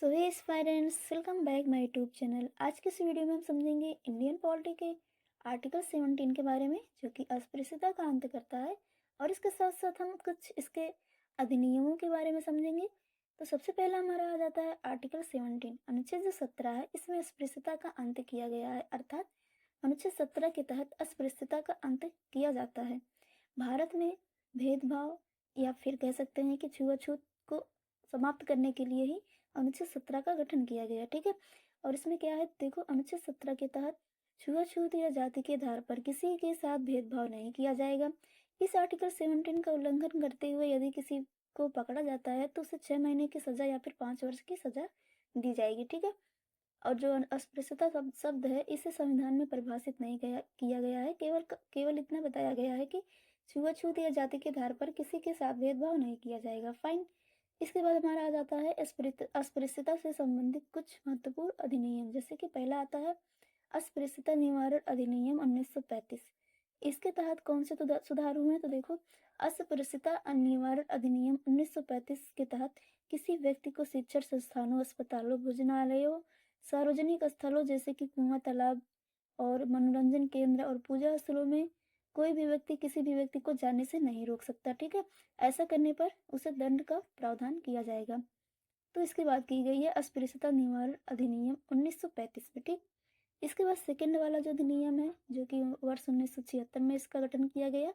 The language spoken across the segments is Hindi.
So hey friends, welcome back my YouTube channel. आज की इस वीडियो में हम समझेंगे इंडियन पॉलिटी के आर्टिकल 17 के बारे में, जो कि अस्पृश्यता का अंत करता है। और इसके साथ साथ हम कुछ इसके अधिनियमों के बारे में समझेंगे। तो सबसे पहला हमारा आ जाता है आर्टिकल 17। अनुच्छेद जो 17 है, इसमें अस्पृश्यता का अंत किया गया है, अर्थात अनुच्छेद 17 के तहत अस्पृश्यता का अंत किया जाता है। भारत में भेदभाव या फिर कह सकते हैं कि छुआछूत को समाप्त करने के लिए ही अनुच्छेद 17 का गठन किया गया। ठीक है। और इसमें क्या है, देखो, अनुच्छेद 17 के तहत छुआछूत या जाति के आधार पर किसी के साथ भेदभाव नहीं किया जाएगा। इस आर्टिकल 17 का उल्लंघन करते हुए यदि किसी को पकड़ा जाता है तो उसे 6 महीने की सजा या फिर 5 वर्ष की सजा दी जाएगी। ठीक है। और जो अस्पृश्यता शब्द है, इसे संविधान में परिभाषित नहीं किया गया है। केवल इतना बताया गया है कि छुआछूत या जाति के आधार पर किसी के साथ भेदभाव नहीं किया जाएगा। फाइन। इसके बाद हमारा आ जाता है अस्पृश्यता से संबंधित कुछ महत्वपूर्ण अधिनियम। जैसे कि पहला आता है अस्पृश्यता निवारण अधिनियम 1935। इसके तहत कौन से सुधार हुए हैं, तो देखो, अस्पृश्यता निवारण अधिनियम 1935 के तहत किसी व्यक्ति को शिक्षण संस्थानों, अस्पतालों, भोजनालयों, सार्वजनिक स्थलों जैसे कि कुआं, तालाब और मनोरंजन केंद्र और पूजा स्थलों में कोई भी व्यक्ति किसी भी व्यक्ति को जाने से नहीं रोक सकता। ठीक है। ऐसा करने पर उसे दंड का प्रावधान किया जाएगा। तो इसकी बात की गई है अस्पृश्यता निवारण अधिनियम 1935 में। ठीक। इसके बाद सेकेंड वाला जो अधिनियम है, जो कि वर्ष 1976 में इसका गठन किया गया।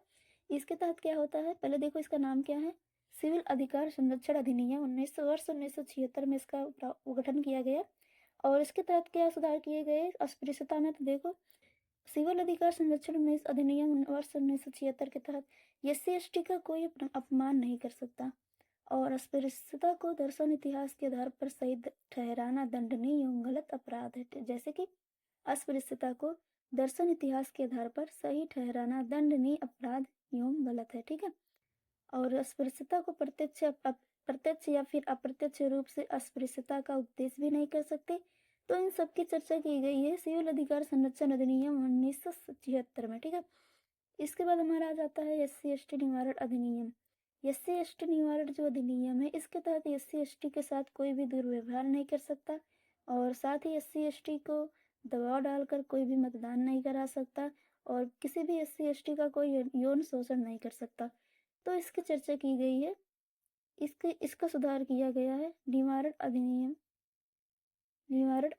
इसके तहत क्या होता है, पहले देखो इसका नाम क्या है, सिविल अधिकार संरक्षण अधिनियम 1976 में इसका गठन किया गया। और इसके तहत क्या सुधार किए गए अस्पृश्यता में, तो देखो, सिविल अधिकार संरक्षण अधिनियम वर्ष 1976 के तहत SC/ST का कोई अपमान नहीं कर सकता। और अस्पृश्यता को दर्शन इतिहास के आधार पर सही ठहराना दंडनीय एवं गलत अपराध है। जैसे कि अस्पृश्यता को दर्शन इतिहास के आधार पर सही ठहराना दंडनीय अपराध एवं गलत है। ठीक है। और अस्पृश्यता को प्रत्यक्ष या फिर अप्रत्यक्ष रूप से अस्पृश्यता का उपदेश भी नहीं कर सकते। तो इन सब की चर्चा की गई है सिविल अधिकार संरक्षण अधिनियम 1976 में। ठीक है। इसके बाद हमारा आ जाता है SC/ST निवारण अधिनियम। SC/ST निवारण जो अधिनियम है, इसके तहत SC/ST के साथ कोई भी दुर्व्यवहार नहीं कर सकता। और साथ ही SC/ST को दबाव डालकर कोई भी मतदान नहीं करा सकता। और किसी भी SC/ST का कोई यौन शोषण नहीं कर सकता। तो इसकी चर्चा की गई है। इसका सुधार किया गया है निवारण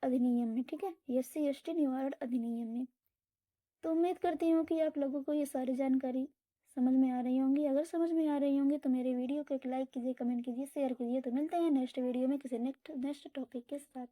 अधिनियम में। ठीक है। SC/ST निवारण अधिनियम में। तो उम्मीद करती हूँ कि आप लोगों को ये सारी जानकारी समझ में आ रही होंगी। अगर समझ में आ रही होंगी तो मेरे वीडियो को एक लाइक कीजिए, कमेंट कीजिए, शेयर कीजिए। तो मिलते हैं नेक्स्ट वीडियो में किसी नेक्स्ट टॉपिक के साथ।